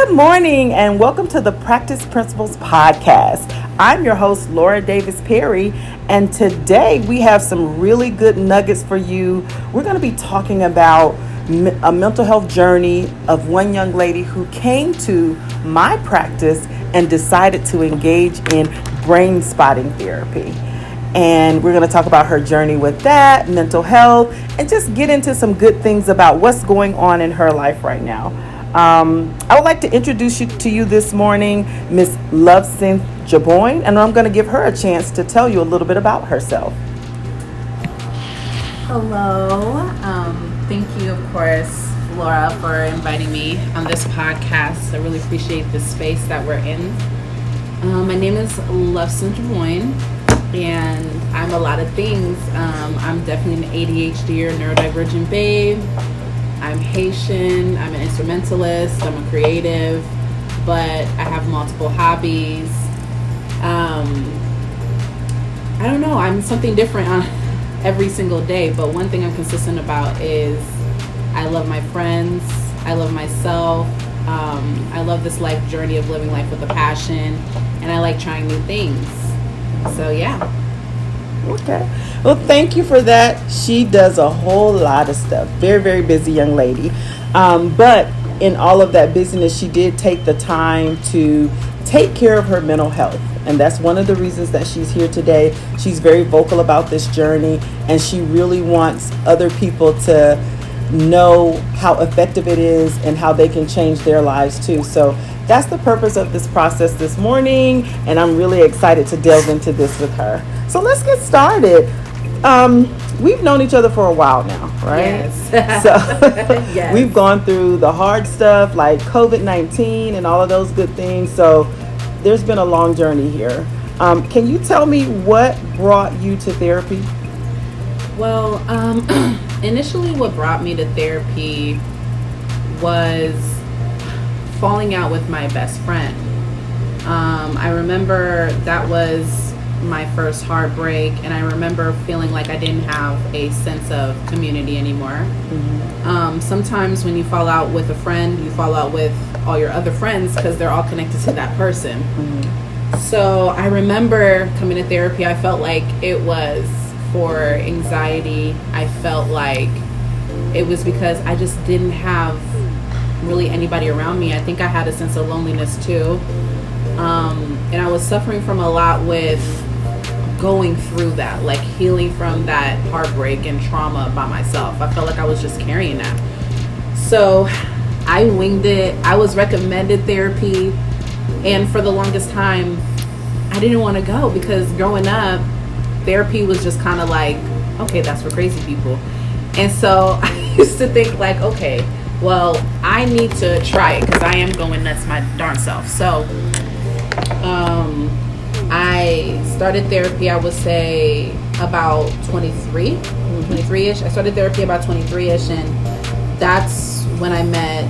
Good morning and welcome to the Practice Principles Podcast. I'm your host, Laura Davis Perry, and today we have some really good nuggets for you. We're going to be talking about a mental health journey of one young lady who came to my practice and decided to engage in brain spotting therapy. And we're going to talk about her journey with that, mental health, and just get into some good things about what's going on in her life right now. I would like to introduce you to you this morning, Miss Lovesen Jaboyne, and I'm going to give her a chance to tell you a little bit about herself. Hello. Thank you, of course, Laura, for inviting me on this podcast. I really appreciate the space that we're in. My name is Lovesen Jaboyne, and I'm a lot of things. I'm definitely an ADHD or neurodivergent babe. I'm Haitian, I'm an instrumentalist, I'm a creative, but I have multiple hobbies. I don't know, I'm something different on every single day, but one thing I'm consistent about is I love my friends, I love myself, I love this life journey of living life with a passion, and I like trying new things. So yeah. Okay. Well, thank you for that. She does a whole lot of stuff. Very, very busy young lady. But in all of that busyness, she did take the time to take care of her mental health. And that's one of the reasons that she's here today. She's very vocal about this journey, and she really wants other people to know how effective it is and how they can change their lives too. So that's the purpose of this process this morning, and I'm really excited to delve into this with her. So let's get started. We've known each other for a while now, right? Yes. So Yes. We've gone through the hard stuff like COVID-19 and all of those good things. So there's been a long journey here. Can you tell me what brought you to therapy? Well, initially what brought me to therapy was falling out with my best friend. I remember that was my first heartbreak, and I remember feeling like I didn't have a sense of community anymore. Mm-hmm. Sometimes when you fall out with a friend, you fall out with all your other friends because they're all connected to that person. Mm-hmm. So I remember coming to therapy, I felt like it was for anxiety. I felt like it was because I just didn't have really anybody around me. I think I had a sense of loneliness too. And I was suffering from a lot with going through that, like healing from that heartbreak and trauma by myself. I felt like I was just carrying that. So I winged it. I was recommended therapy, and for the longest time I didn't want to go because growing up, therapy was just kind of like, okay, that's for crazy people. And so I used to think like, okay, well, I need to try it because I am going nuts my darn self. So I started therapy, I would say about 23-ish. I started therapy about 23-ish, and that's when I met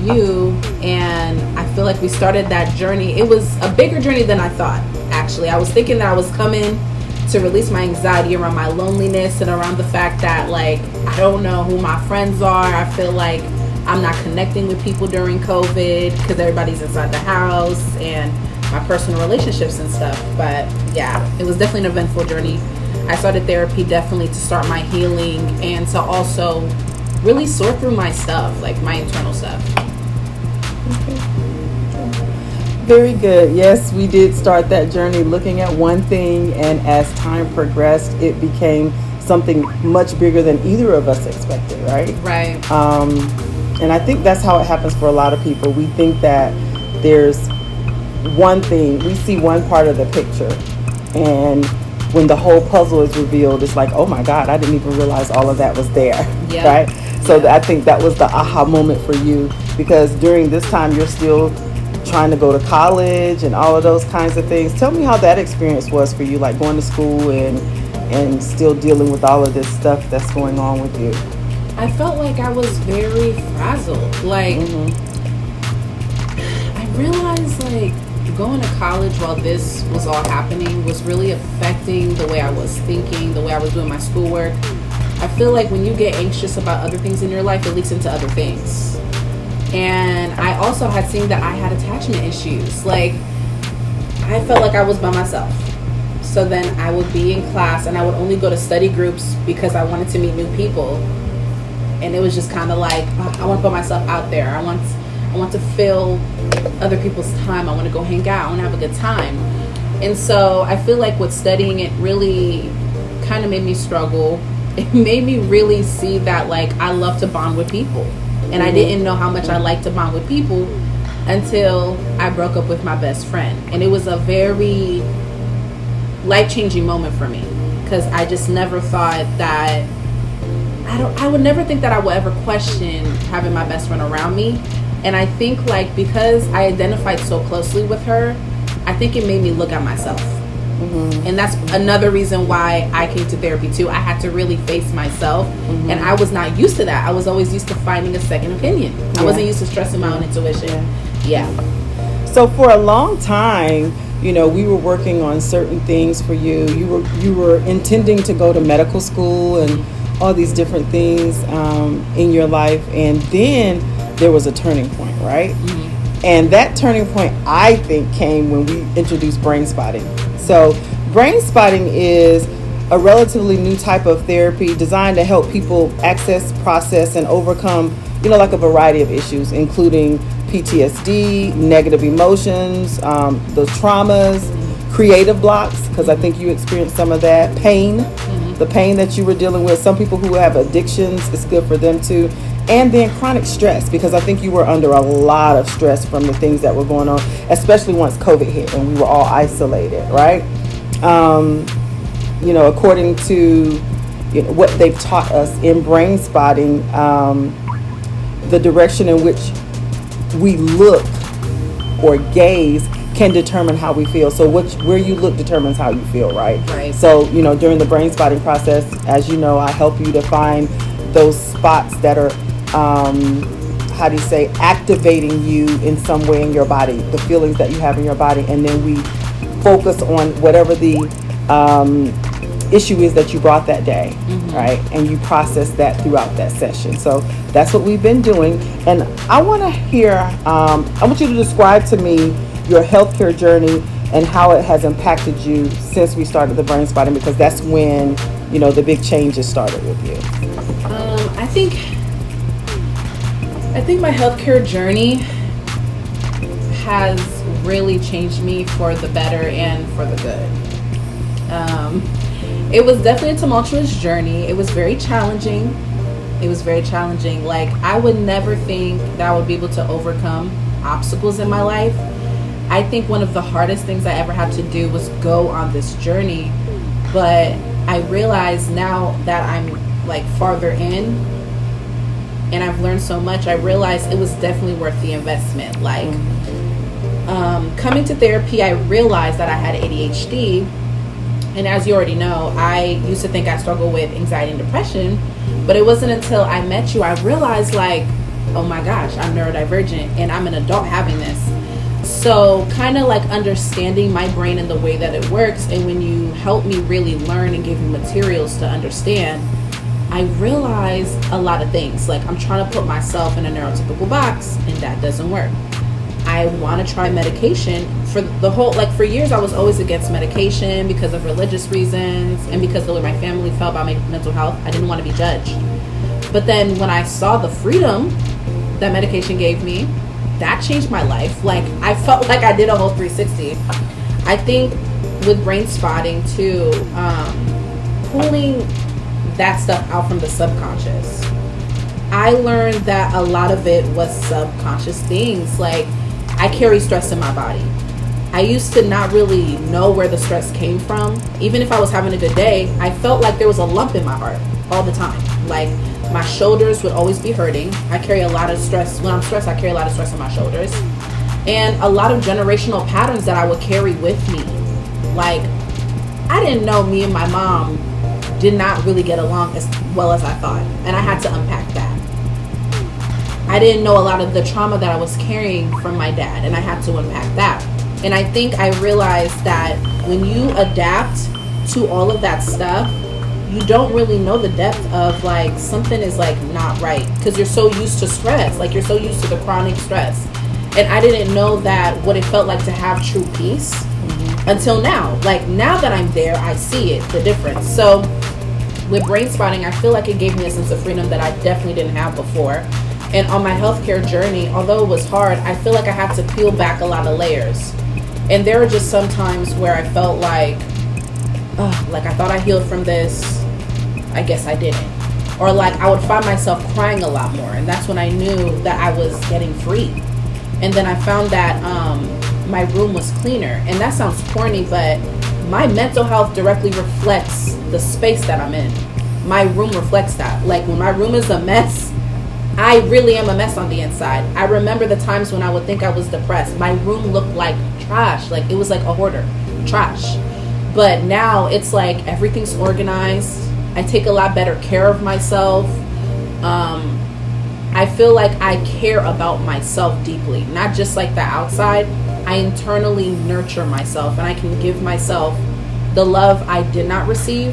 you, and I feel like we started that journey. It was a bigger journey than I thought, actually. I was thinking that I was coming to release my anxiety around my loneliness and around the fact that, like, I don't know who my friends are. I feel like I'm not connecting with people during COVID because everybody's inside the house, and my personal relationships and stuff. But yeah, it was definitely an eventful journey. I started therapy definitely to start my healing and to also really sort through my stuff, like my internal stuff. Very good. Yes, we did start that journey looking at one thing, and as time progressed, it became something much bigger than either of us expected, right? Right. And I think that's how it happens for a lot of people. We think that there's one thing, we see one part of the picture, and when the whole puzzle is revealed, it's like, oh my God, I didn't even realize all of that was there, yeah. Right? So yeah. I think that was the aha moment for you, because during this time you're still trying to go to college and all of those kinds of things. Tell me how that experience was for you, like going to school and still dealing with all of this stuff that's going on with you. I felt like I was very frazzled. Like, I realized like going to college while this was all happening was really affecting the way I was thinking, the way I was doing my schoolwork. I feel like when you get anxious about other things in your life, it leaks into other things. And I also had seen that I had attachment issues. Like, I felt like I was by myself. So then I would be in class and I would only go to study groups because I wanted to meet new people. And it was just kind of like, I want to put myself out there. I want to fill other people's time. I want to go hang out. I want to have a good time. And so I feel like with studying, it really kind of made me struggle. It made me really see that, like, I love to bond with people. And I didn't know how much I liked to bond with people until I broke up with my best friend. And it was a very life-changing moment for me, because I just never thought that, I would never think that I would ever question having my best friend around me. And I think, like, because I identified so closely with her, I think it made me look at myself. And that's another reason why I came to therapy too. I had to really face myself, and I was not used to that. I was always used to finding a second opinion. I wasn't used to stressing my own intuition. So for a long time, you know, we were working on certain things for you. You were intending to go to medical school and all these different things in your life, and then there was a turning point, right? And that turning point, I think, came when we introduced Brainspotting. So Brainspotting is a relatively new type of therapy designed to help people access, process, and overcome, you know, like a variety of issues, including PTSD, negative emotions, those traumas, creative blocks, because I think you experienced some of that, pain, the pain that you were dealing with. Some people who have addictions, it's good for them too. And then chronic stress, because I think you were under a lot of stress from the things that were going on, especially once COVID hit and we were all isolated, right? You know, according to what they've taught us in Brainspotting, the direction in which we look or gaze can determine how we feel. So where you look determines how you feel, right? So, you know, during the Brainspotting process, as you know, I help you to find those spots that are activating you in some way in your body, the feelings that you have in your body, and then we focus on whatever the issue is that you brought that day, right? And you process that throughout that session. So that's what we've been doing. And I want to hear, I want you to describe to me your healthcare journey and how it has impacted you since we started the Brainspotting, because that's when, you know, the big changes started with you. I think my healthcare journey has really changed me for the better and for the good. It was definitely a tumultuous journey. It was very challenging. Like, I would never think that I would be able to overcome obstacles in my life. I think one of the hardest things I ever had to do was go on this journey. But I realize now that I'm, like, farther in and I've learned so much, I realized it was definitely worth the investment. Like, coming to therapy, I realized that I had ADHD. And as you already know, I used to think I struggled with anxiety and depression. But it wasn't until I met you, I realized, like, oh my gosh, I'm neurodivergent and I'm an adult having this. So kind of like understanding my brain and the way that it works. And when you help me really learn and give me materials to understand, I realized a lot of things. Like, I'm trying to put myself in a neurotypical box, and that doesn't work. I want to try medication for the whole, like, for years I was always against medication because of religious reasons and because the way my family felt about my mental health. I didn't want to be judged. But then when I saw the freedom that medication gave me, that changed my life. Like, I felt like I did a whole 360. I think with Brainspotting too, pulling that stuff out from the subconscious, I learned that a lot of it was subconscious things. Like, I carry stress in my body. I used to not really know where the stress came from. Even if I was having a good day, I felt like there was a lump in my heart all the time. Like, my shoulders would always be hurting. I carry a lot of stress. When I'm stressed, I carry a lot of stress on my shoulders. And a lot of generational patterns that I would carry with me. Like, I didn't know me and my mom did not really get along as well as I thought. And I had to unpack that. I didn't know a lot of the trauma that I was carrying from my dad, and I had to unpack that. And I think I realized that when you adapt to all of that stuff, you don't really know the depth of like something is like not right, because you're so used to stress, like you're so used to the chronic stress. And I didn't know that what it felt like to have true peace until now. Like now that I'm there, I see it, the difference. So with brain spotting, I feel like it gave me a sense of freedom that I definitely didn't have before. And on my healthcare journey, although it was hard, I feel like I had to peel back a lot of layers. And there were just some times where I felt like I thought I healed from this, I guess I didn't. Or like I would find myself crying a lot more, and that's when I knew that I was getting free. And then I found that my room was cleaner. And that sounds corny, but my mental health directly reflects the space that I'm in. My room reflects that. Like when my room is a mess, I really am a mess on the inside. I remember the times when I would think I was depressed. My room looked like trash. Like it was like a hoarder. Trash. But now it's like everything's organized. I take a lot better care of myself. I feel like I care about myself deeply, not just like the outside. I internally nurture myself, and I can give myself the love I did not receive,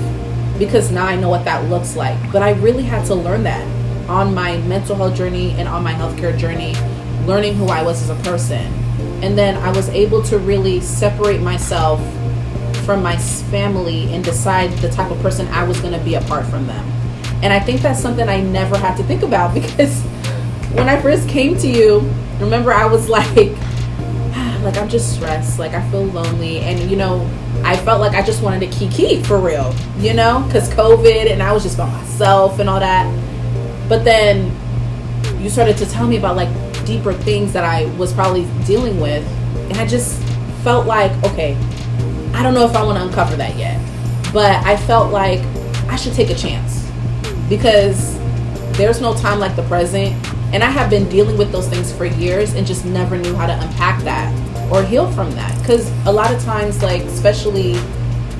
because now I know what that looks like. But I really had to learn that on my mental health journey and on my healthcare journey, learning who I was as a person. And then I was able to really separate myself from my family and decide the type of person I was going to be apart from them. And I think that's something I never had to think about, because when I first came to you, remember I was like I'm just stressed, like I feel lonely, and you know, I felt like I just wanted to kiki for real, you know, because COVID, and I was just by myself and all that. But then you started to tell me about like deeper things that I was probably dealing with, and I just felt like, okay, I don't know if I want to uncover that yet, but I felt like I should take a chance, because there's no time like the present. And I have been dealing with those things for years and just never knew how to unpack that or heal from that. Because a lot of times, like, especially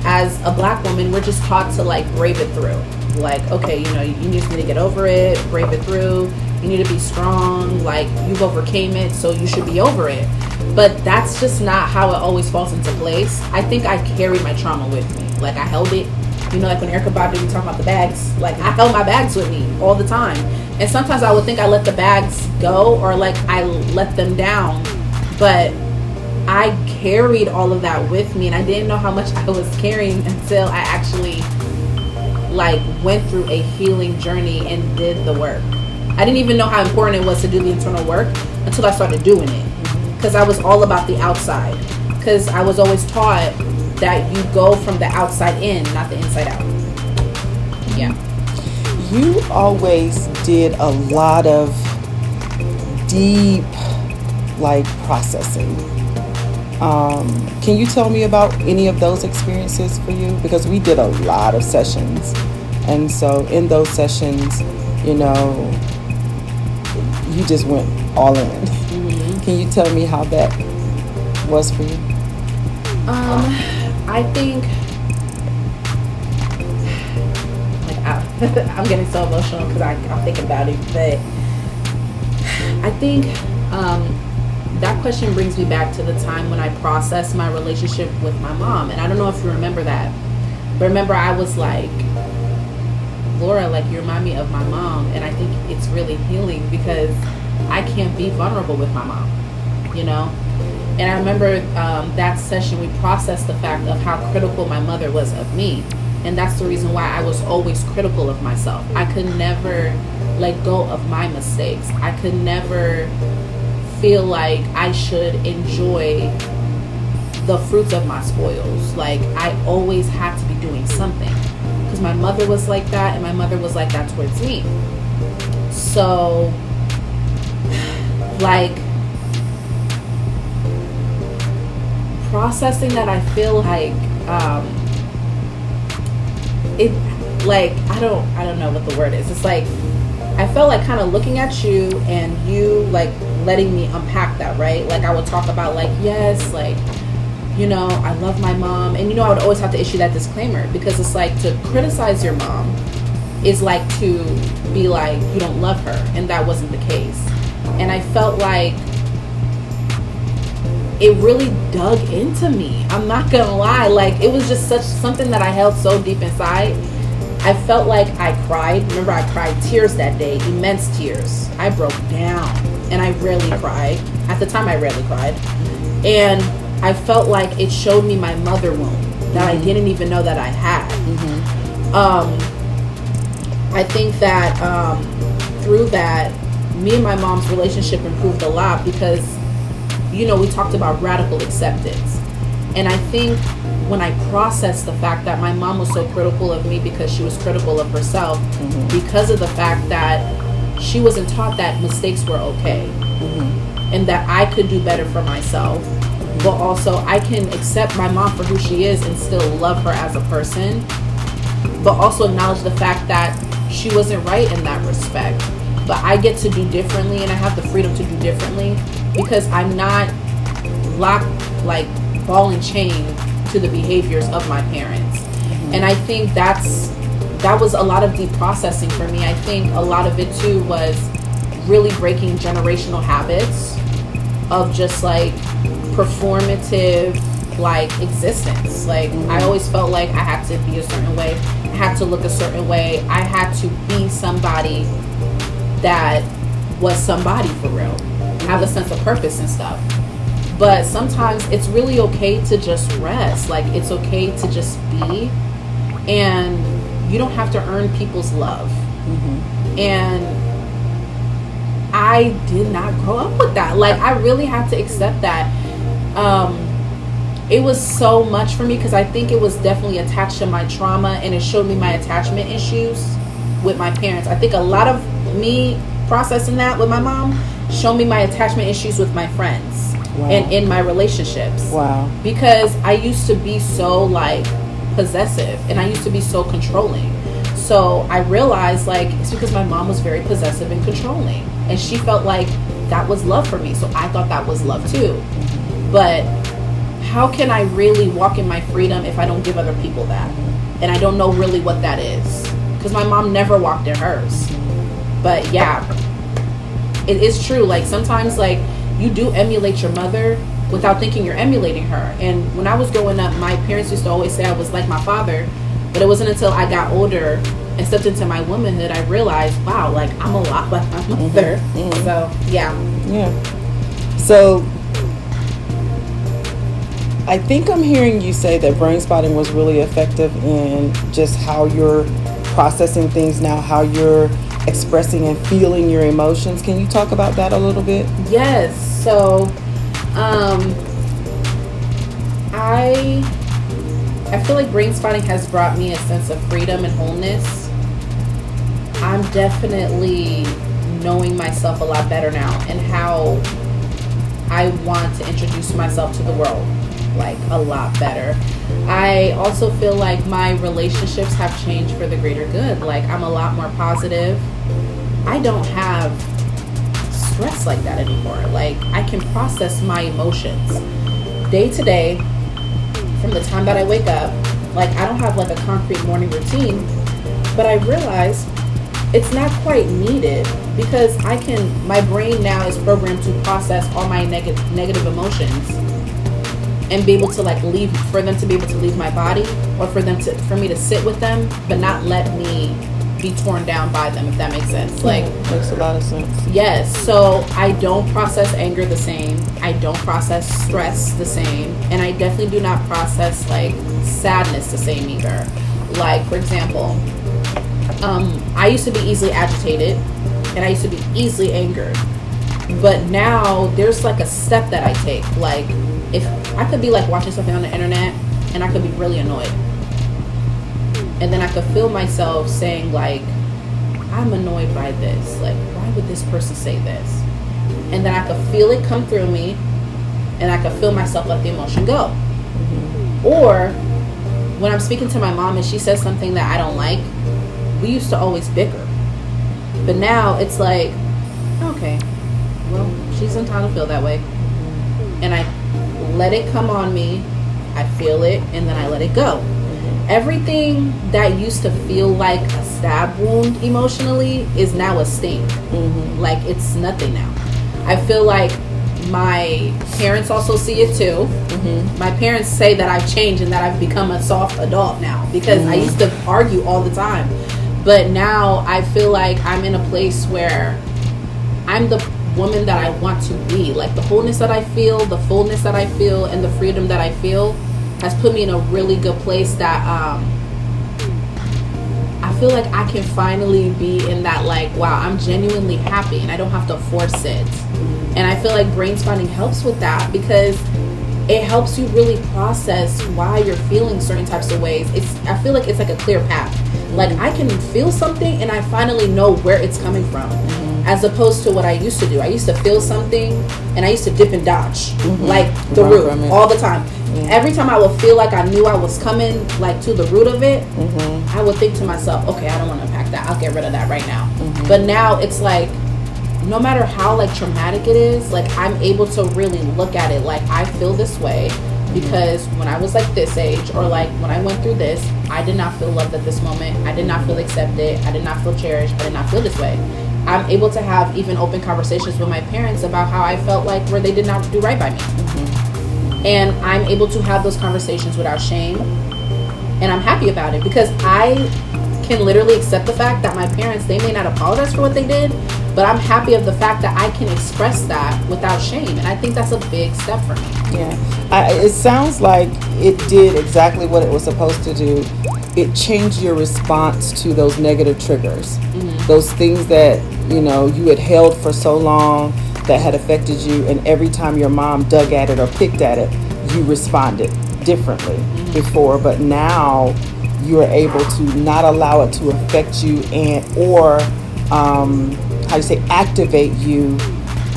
as a Black woman, we're just taught to like brave it through. Like, okay, you know, you just need to get over it, brave it through. You need to be strong. Like, you've overcame it, so you should be over it. But that's just not how it always falls into place. I think I carried my trauma with me. Like, I held it. You know, like when Erica Badu, we talk about the bags. Like, I held my bags with me all the time. And sometimes I would think I let the bags go, or like I let them down. But I carried all of that with me, and I didn't know how much I was carrying until I actually like went through a healing journey and did the work. I didn't even know how important it was to do the internal work until I started doing it, because I was all about the outside, because I was always taught that you go from the outside in, not the inside out. Yeah. You always did a lot of deep, like, processing. Can you tell me about any of those experiences for you? Because we did a lot of sessions. And so in those sessions, you know, you just went all in. Mm-hmm. Can you tell me how that was for you? I think, like, I'm getting so emotional because I'm thinking about it, but I think that question brings me back to the time when I processed my relationship with my mom. And I don't know if you remember that, but remember I was like, Laura, like, you remind me of my mom. And I think it's really healing because I can't be vulnerable with my mom, you know? And I remember that session, we processed the fact of how critical my mother was of me. And that's the reason why I was always critical of myself. I could never let go of my mistakes. I could never feel like I should enjoy the fruits of my spoils. Like, I always had to be doing something. Because my mother was like that, and my mother was like that towards me. So, like, processing that, I feel like it, like, I don't know what the word is. It's like I felt like kind of looking at you and you like letting me unpack that, right? Like, I would talk about like, yes, like, you know, I love my mom, and you know, I would always have to issue that disclaimer, because it's like, to criticize your mom is like to be like you don't love her, and that wasn't the case. And I felt like it really dug into me. I'm not gonna lie. Like, it was just something that I held so deep inside. I felt like I cried. Remember, I cried tears that day, immense tears. I broke down, and I rarely cried. At the time, I rarely cried. And I felt like it showed me my mother wound that I didn't even know that I had. I think that through that, me and my mom's relationship improved a lot because, you know, we talked about radical acceptance. And I think when I processed the fact that my mom was so critical of me because she was critical of herself, because of the fact that she wasn't taught that mistakes were okay, and that I could do better for myself, but also I can accept my mom for who she is and still love her as a person, but also acknowledge the fact that she wasn't right in that respect. But I get to do differently, and I have the freedom to do differently because I'm not locked like ball and chain to the behaviors of my parents. And I think that was a lot of deep processing for me. I think a lot of it too was really breaking generational habits of just like performative like existence. Like I always felt like I had to be a certain way, I had to look a certain way, I had to be somebody that was somebody for real, have a sense of purpose and stuff. But sometimes it's really okay to just rest. Like it's okay to just be, and you don't have to earn people's love. And I did not grow up with that. Like I really had to accept that. It was so much for me because I think it was definitely attached to my trauma, and it showed me my attachment issues with my parents. I think a lot of me processing that with my mom showed me my attachment issues with my friends. Wow. And in my relationships. Wow. Because I used to be so like possessive, and I used to be so controlling. So I realized like it's because my mom was very possessive and controlling, and she felt like that was love for me. So I thought that was love too. But how can I really walk in my freedom if I don't give other people that? And I don't know really what that is, because my mom never walked in hers. But yeah, it is true. Like sometimes like you do emulate your mother without thinking you're emulating her. And when I was growing up, my parents used to always say I was like my father, but it wasn't until I got older and stepped into my womanhood I realized, wow, like I'm a lot like my mother. So yeah. So I think I'm hearing you say that brain spotting was really effective in just how you're processing things now, how you're expressing and feeling your emotions. Can you talk about that a little bit? Yes. So I feel like brain spotting has brought me a sense of freedom and wholeness. I'm definitely knowing myself a lot better now, and how I want to introduce myself to the world like a lot better. I also feel like my relationships have changed for the greater good. Like I'm a lot more positive. I don't have stress like that anymore. Like I can process my emotions day to day from the time that I wake up. Like I don't have like a concrete morning routine, but I realize it's not quite needed because my brain now is programmed to process all my negative emotions and be able to like for them to be able to leave my body, or for me to sit with them but not let me be torn down by them, if that makes sense. Like makes a lot of sense. Yes. So I don't process anger the same, I don't process stress the same, and I definitely do not process like sadness the same either. Like for example, I used to be easily agitated and I used to be easily angered, but now there's like a step that I take. Like if I could be like watching something on the internet and I could be really annoyed, and then I could feel myself saying like, I'm annoyed by this, like why would this person say this? And then I could feel it come through me, and I could feel myself let the emotion go. Or when I'm speaking to my mom and she says something that I don't like, we used to always bicker, but now it's like, okay, well, she's entitled to feel that way, and I let it come on me, I feel it, and then I let it go. Everything that used to feel like a stab wound emotionally is now a sting. Like it's nothing now. I feel like my parents also see it too. My parents say that I've changed and that I've become a soft adult now, because I used to argue all the time, but now I feel like I'm in a place where I'm the woman that I want to be. Like, the wholeness that I feel, the fullness that I feel, and the freedom that I feel has put me in a really good place that I feel like I can finally be in that, like, wow, I'm genuinely happy and I don't have to force it. And I feel like Brainspotting helps with that, because it helps you really process why you're feeling certain types of ways. I feel like it's like a clear path. Like, I can feel something and I finally know where it's coming from, as opposed to what I used to do. I used to feel something and I used to dip and dodge, like the root all the time. Every time I would feel like I knew I was coming, like, to the root of it, I would think to myself, okay, I don't want to unpack that. I'll get rid of that right now. But now it's like, no matter how, like, traumatic it is, like, I'm able to really look at it like, I feel this way because when I was, like, this age, or, like, when I went through this, I did not feel loved at this moment. I did not feel accepted. I did not feel cherished. I did not feel this way. I'm able to have even open conversations with my parents about how I felt like where they did not do right by me. And I'm able to have those conversations without shame. And I'm happy about it, because I can literally accept the fact that my parents, they may not apologize for what they did, but I'm happy of the fact that I can express that without shame. And I think that's a big step for me. Yeah. It sounds like it did exactly what it was supposed to do. It changed your response to those negative triggers. Those things that, you had held for so long that had affected you, and every time your mom dug at it or picked at it, you responded differently before, but now you are able to not allow it to affect you or activate you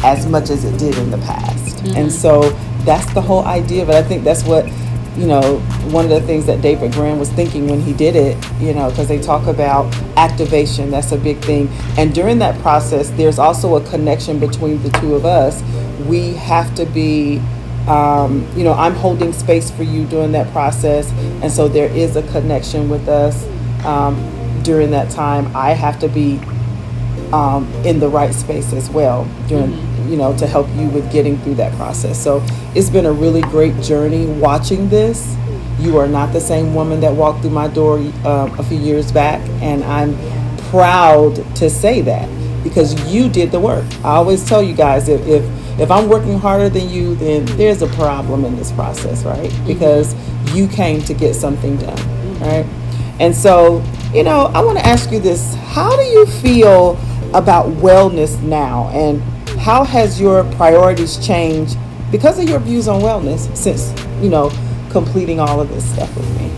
as much as it did in the past. And so that's the whole idea of it. I think that's what, one of the things that David Graham was thinking when he did it, because they talk about activation. That's a big thing. And during that process, there's also a connection between the two of us. We have to be, I'm holding space for you during that process. And so there is a connection with us during that time. I have to be in the right space as well during, to help you with getting through that process. So it's been a really great journey watching this. You are not the same woman that walked through my door a few years back, and I'm proud to say that, because you did the work. I always tell you guys, if I'm working harder than you, then there's a problem in this process, right? Because you came to get something done, right? And so, I want to ask you this. How do you feel about wellness now, and how has your priorities changed because of your views on wellness since, completing all of this stuff with me?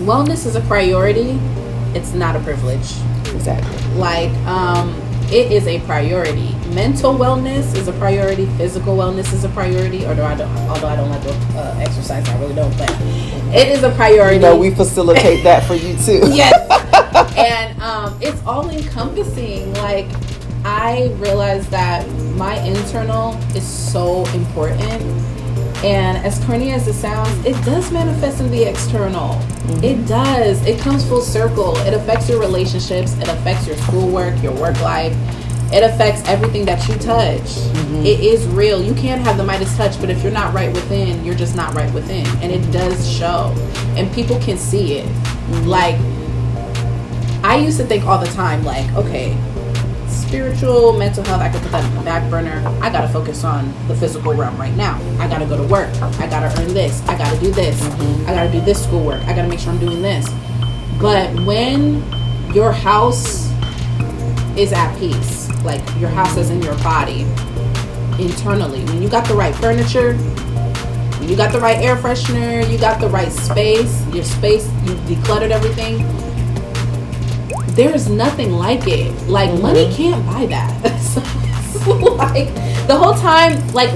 Wellness is a priority. It's not a privilege. Exactly. Like, it is a priority. Mental wellness is a priority. Physical wellness is a priority. Although I don't like to exercise, I really don't. But it is a priority. We facilitate that for you too. Yes. And it's all encompassing. Like, I realize that my internal is so important. And as corny as it sounds, it does manifest in the external. It does. It comes full circle. It affects your relationships. It affects your schoolwork, your work life. It affects everything that you touch. It is real. You can have the Midas touch, but if you're not right within, you're just not right within. And it does show. And people can see it. Like, I used to think all the time, like, okay, spiritual, mental health, I can put that in the back burner. I gotta focus on the physical realm right now. I gotta go to work. I gotta earn this. I gotta do this. I gotta do this schoolwork. I gotta make sure I'm doing this. But when your house is at peace, like your house is in your body, internally, when you got the right furniture, when you got the right air freshener, you got the right space, you decluttered everything, there's nothing like it. Like, money can't buy that. So, like, the whole time, like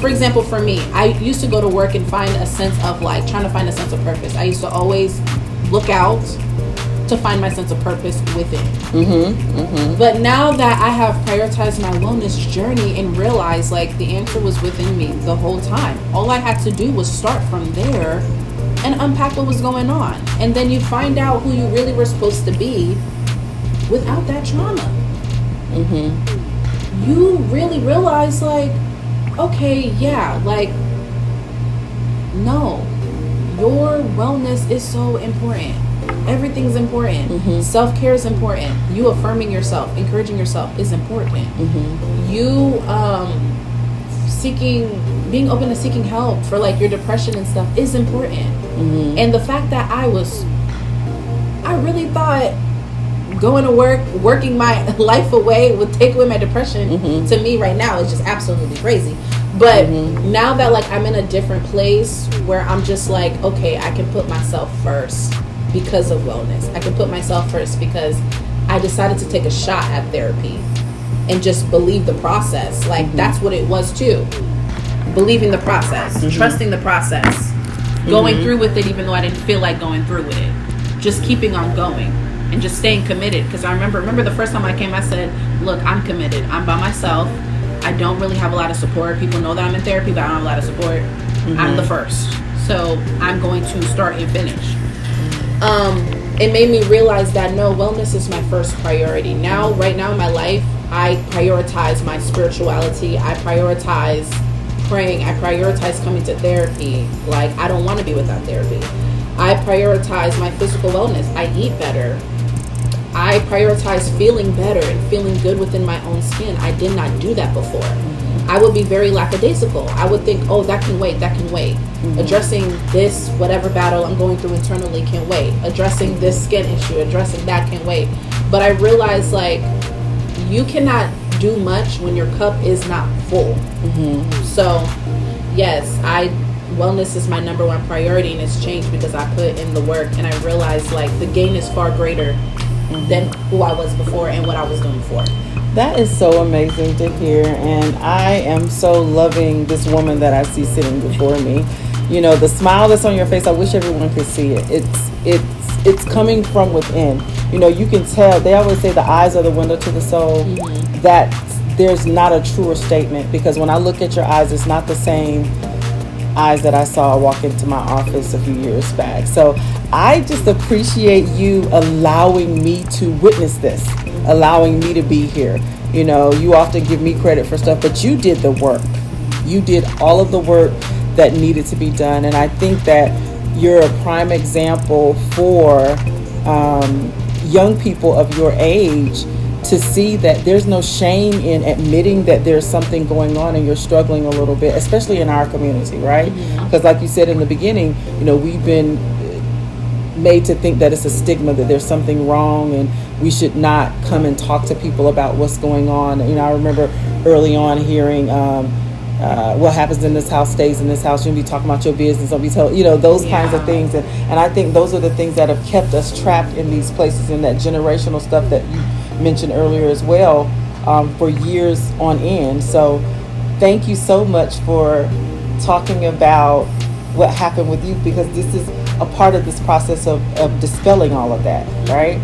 for example, for me, I used to go to work and find a sense of, like, trying to find a sense of purpose. I used to always look out to find my sense of purpose within. But now that I have prioritized my wellness journey and realized, like, the answer was within me the whole time. All I had to do was start from there and unpack what was going on. And then you find out who you really were supposed to be without that trauma. you really realize, like, okay, yeah, like, no, your wellness is so important. Everything's important. Mm-hmm. Self-care is important. You affirming yourself, encouraging yourself is important. Mm-hmm. You being open to seeking help for like your depression and stuff is important. Mm-hmm. And the fact that I really thought going to work, working my life away would take away my depression. Mm-hmm. To me right now is just absolutely crazy. But Mm-hmm. now that like I'm in a different place where I'm just like, okay, I can put myself first because of wellness. I can put myself first because I decided to take a shot at therapy and just believe the process. Like, Mm-hmm. that's what it was too. Believing the process, Mm-hmm. trusting the process, going through with it even though I didn't feel like going through with it. Just keeping on going and just staying committed. Because I remember the first time I came, I said, look, I'm committed. I'm by myself. I don't really have a lot of support. People know that I'm in therapy, but I don't have a lot of support. Mm-hmm. I'm the first. So I'm going to start and finish. It made me realize that no, wellness is my first priority. Now, right now in my life, I prioritize my spirituality. I prioritize praying. I prioritize coming to therapy. Like, I don't want to be without therapy. I prioritize my physical wellness. I eat better. I prioritize feeling better and feeling good within my own skin. I did not do that before. I would be very lackadaisical. I would think, oh, that can wait, that can wait. Mm-hmm. Addressing this, whatever battle I'm going through internally can wait. Addressing this skin issue, addressing that can wait. But I realized, like, you cannot do much when your cup is not full. Mm-hmm. So, yes, wellness is my number one priority, and it's changed because I put in the work, and I realized, like, the gain is far greater than who I was before and what I was doing before. That is so amazing to hear, and I am so loving this woman that I see sitting before me. You know, the smile that's on your face, I wish everyone could see it. It's coming from within. You know, you can tell. They always say the eyes are the window to the soul. Mm-hmm. That there's not a truer statement, because when I look at your eyes, it's not the same eyes that I saw walk into my office a few years back. So I just appreciate you allowing me to witness this, allowing me to be here. You know, you often give me credit for stuff, but you did the work. You did all of the work that needed to be done. And I think that you're a prime example for young people of your age to see that there's no shame in admitting that there's something going on and you're struggling a little bit, especially in our community, right? Because like you said in the beginning, you know, we've been made to think that it's a stigma, that there's something wrong and we should not come and talk to people about what's going on. You know, I remember early on hearing what happens in this house stays in this house. You'll be talking about your business. Don't be told, you know, those kinds of things. And I think those are the things that have kept us trapped in these places, and that generational stuff that you mentioned earlier as well, for years on end. So thank you so much for talking about what happened with you, because this is a part of this process of dispelling all of that, right?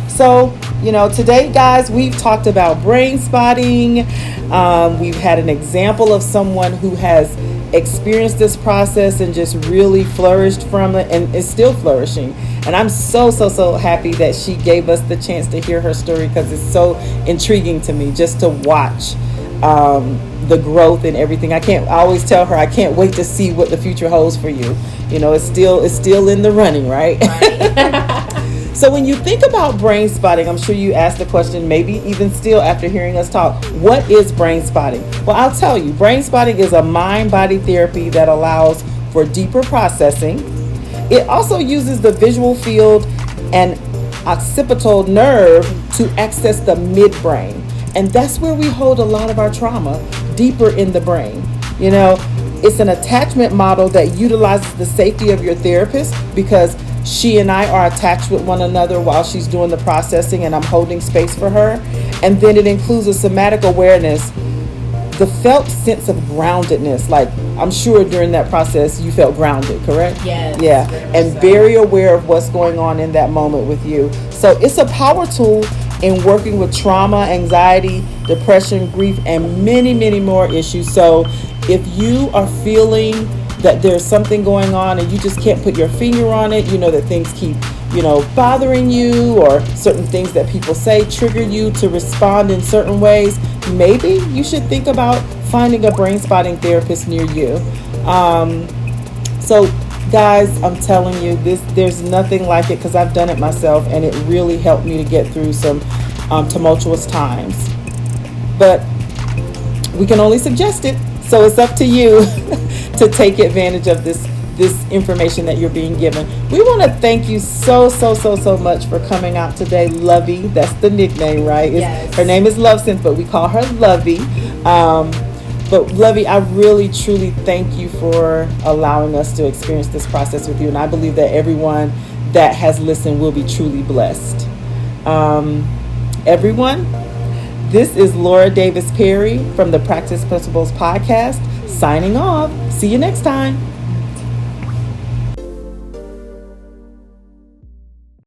So, you know, today, guys, we've talked about brain spotting. We've had an example of someone who has experienced this process and just really flourished from it and is still flourishing. And I'm so happy that she gave us the chance to hear her story, because it's so intriguing to me just to watch the growth and everything. I always tell her I can't wait to see what the future holds for you. You know, it's still in the running, right? So when you think about brain spotting, I'm sure you asked the question, maybe even still after hearing us talk, what is brain spotting? Well, I'll tell you, brain spotting is a mind-body therapy that allows for deeper processing. It also uses the visual field and occipital nerve to access the midbrain. And that's where we hold a lot of our trauma, deeper in the brain. You know, it's an attachment model that utilizes the safety of your therapist, because she and I are attached with one another while she's doing the processing and I'm holding space for her. And then it includes a somatic awareness, the felt sense of groundedness. Like, I'm sure during that process you felt grounded, correct? Yes. Yeah. And very aware of what's going on in that moment with you. So it's a power tool in working with trauma, anxiety, depression, grief, and many more issues. So if you are feeling that there's something going on and you just can't put your finger on it, you know that things keep, bothering you, or certain things that people say trigger you to respond in certain ways, maybe you should think about finding a brain spotting therapist near you. So guys, I'm telling you, there's nothing like it, because I've done it myself and it really helped me to get through some tumultuous times. But we can only suggest it, so it's up to you to take advantage of this information that you're being given. We want to thank you so much for coming out today, Lovey. That's the nickname, right? Yes. Her name is Lovesynth, but we call her Lovey. But Lovey, I really truly thank you for allowing us to experience this process with you, and I believe that everyone that has listened will be truly blessed. Everyone, this is Laura Davis Perry from the Practice Principles Podcast, signing off. See you next time.